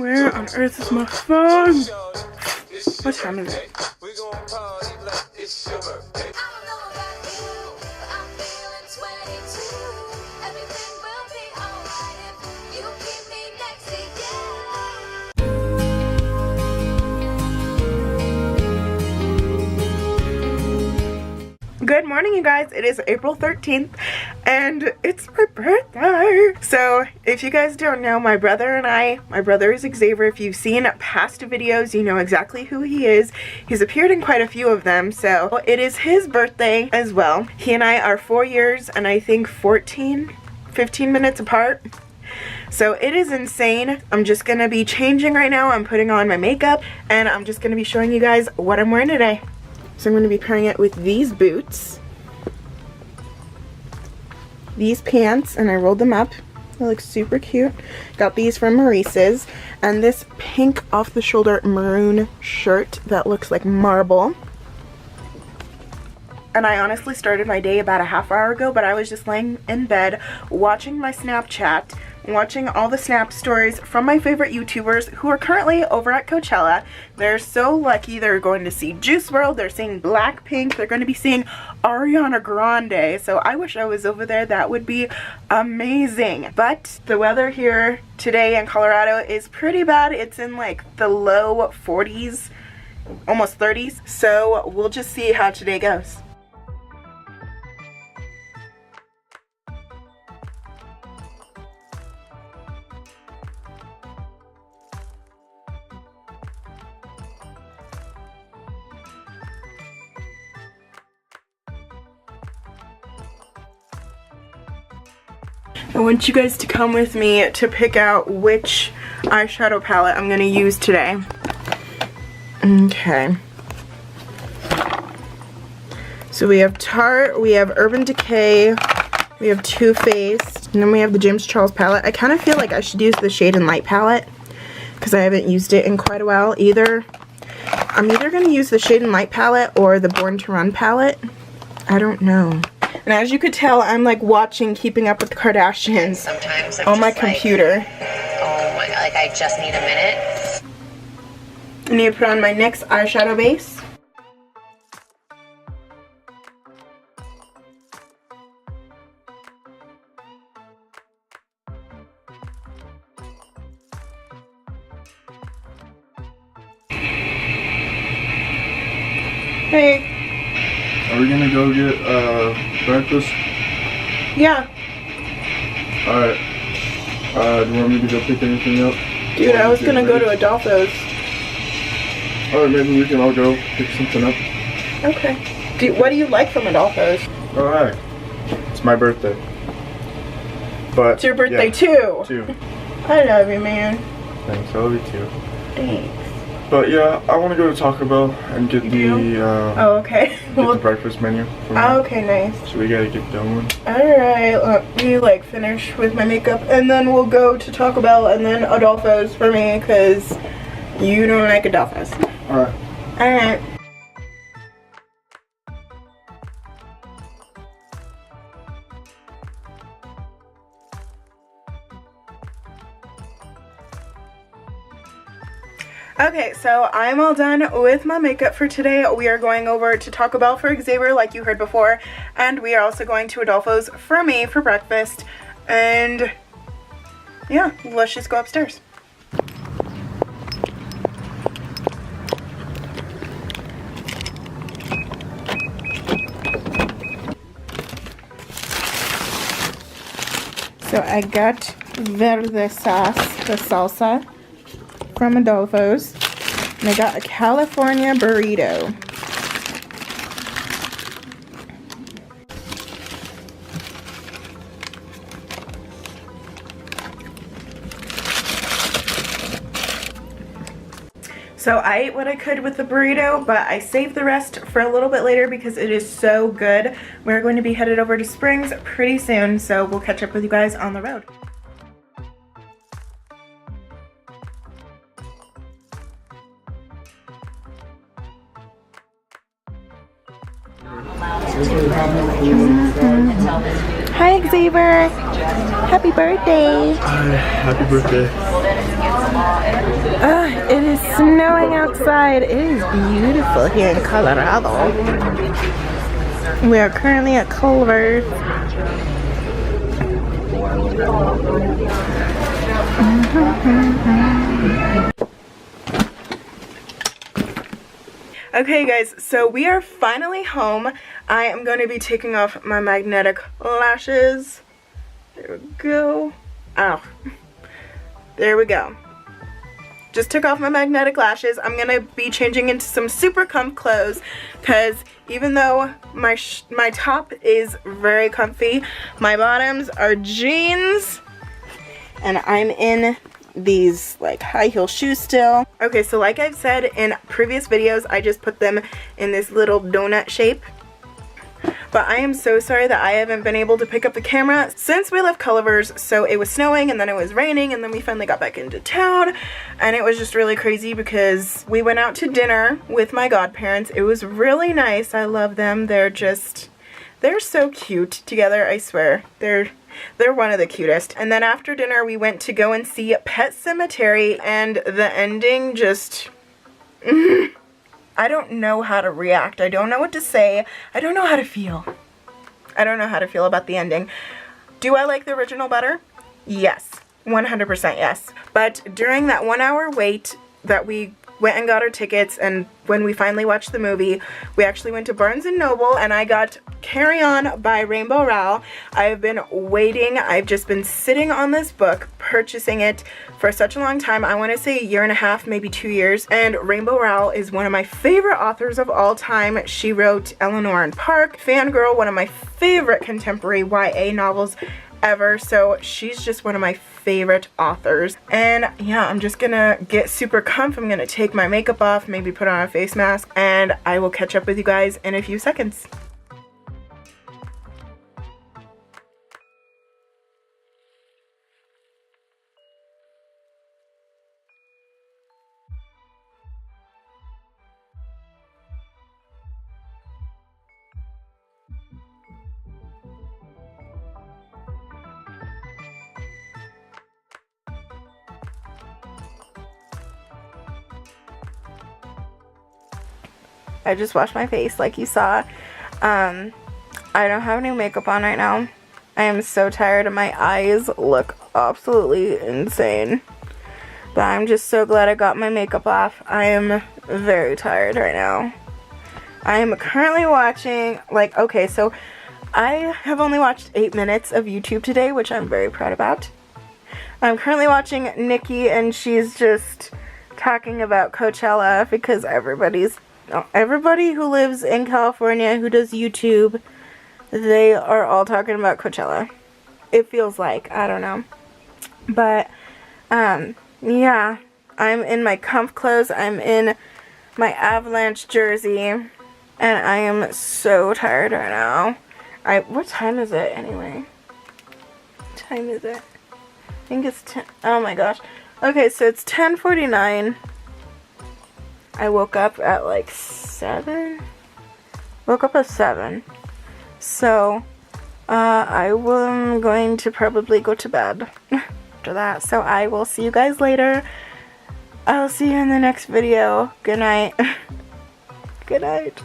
Where on earth is my phone? What time is it? Good morning, you guys. It is April 13th and it's my birthday. So if you guys don't know, my brother is Xavier. If you've seen past videos, you know exactly who he is. He's appeared in quite a few of them. So it is his birthday as well. He and I are 4 years and I think 15 minutes apart. So it is insane. I'm just gonna be changing right now. I'm putting on my makeup and I'm just gonna be showing you guys what I'm wearing today. So I'm going to be pairing it with these boots, these pants, and I rolled them up. They look super cute. Got these from Maurice's, and this pink off-the-shoulder maroon shirt that looks like marble. And I honestly started my day about a half hour ago, but I was just laying in bed watching my Snapchat, watching all the Snap stories from my favorite YouTubers who are currently over at Coachella. They're so lucky. They're going to see Juice WRLD, they're seeing Blackpink, they're going to be seeing Ariana Grande. So I wish I was over there. That would be amazing. But the weather here today in Colorado is pretty bad. It's in like the low 40s, almost 30s. So we'll just see how today goes. I want you guys to come with me to pick out which eyeshadow palette I'm going to use today. Okay. So we have Tarte, we have Urban Decay, we have Too Faced, and then we have the James Charles palette. I kind of feel like I should use the Shade and Light palette because I haven't used it in quite a while either. I'm either going to use the Shade and Light palette or the Born to Run palette. I don't know. And as you could tell, I'm like watching Keeping Up with the Kardashians sometimes on my computer. Oh my, like I just need a minute. I need to put on my NYX eyeshadow base. Hey. Are we gonna go get breakfast? Yeah. Alright. Do you want me to go pick anything up? Dude, I was gonna go to Adolfo's. Alright, maybe we can all go pick something up. Okay. Dude, what do you like from Adolfo's? Alright. It's my birthday. But it's your birthday yeah, too. I love you, man. Thanks, I love you too. Thanks. But yeah, I want to go to Taco Bell and get oh, okay. Get the breakfast menu. Oh, okay, nice. So we gotta get going. Alright, let me like finish with my makeup and then we'll go to Taco Bell and then Adolfo's for me because you don't like Adolfo's. Alright. Alright. Okay, so I'm all done with my makeup for today. We are going over to Taco Bell for Xavier, like you heard before, and we are also going to Adolfo's for me for breakfast. And yeah, let's just go upstairs. So I got verde sauce, the salsa from Adolfo's, and I got a California burrito. So I ate what I could with the burrito, but I saved the rest for a little bit later because it is so good. We're going to be headed over to Springs pretty soon, so we'll catch up with you guys on the road. Hi Xavier, happy birthday. Hi, happy birthday. It is snowing outside. It is beautiful here in Colorado. We are currently at Culver's. Okay guys, so we are finally home. I am going to be taking off my magnetic lashes. There we go. Ow. There we go. Just took off my magnetic lashes. I'm going to be changing into some super comfy clothes because even though my top is very comfy, my bottoms are jeans and I'm in these like high heel shoes still. Okay, so like I've said in previous videos, I just put them in this little donut shape. But I am so sorry that I haven't been able to pick up the camera since we left Culver's. So it was snowing and then it was raining and then we finally got back into town. And it was just really crazy because we went out to dinner with my godparents. It was really nice. I love them. They're so cute together, I swear. They're one of the cutest. And then after dinner we went to go and see Pet Sematary and the ending just... I don't know how to react. I don't know what to say. I don't know how to feel. I don't know how to feel about the ending. Do I like the original better? Yes. 100% yes. But during that 1 hour wait that we went and got our tickets, and when we finally watched the movie, we actually went to Barnes & Noble and I got Carry On by Rainbow Rowell. I have been waiting. I've just been sitting on this book, purchasing it for such a long time. I want to say 1.5 years, maybe 2 years. And Rainbow Rowell is one of my favorite authors of all time. She wrote Eleanor and Park, Fangirl, one of my favorite contemporary YA novels ever. So she's just one of my favorite authors. And yeah, I'm just gonna get super comfy. I'm gonna take my makeup off, maybe put on a face mask, and I will catch up with you guys in a few seconds. I just washed my face like you saw. I don't have any makeup on right now. I am so tired and my eyes look absolutely insane. But I'm just so glad I got my makeup off. I am very tired right now. I am currently watching, like, okay, so I have only watched 8 minutes of YouTube today, which I'm very proud about. I'm currently watching Nikki and she's just talking about Coachella because everybody who lives in California who does YouTube, they are all talking about Coachella. It feels like, I don't know. But, yeah, I'm in my comf clothes. I'm in my Avalanche jersey. And I am so tired right now. What time is it anyway? What time is it? I think it's 10. Oh my gosh. Okay, so it's 10:49. I woke up at like 7. Woke up at 7. So, I'm going to probably go to bed after that. So I will see you guys later. I will see you in the next video. Good night. Good night.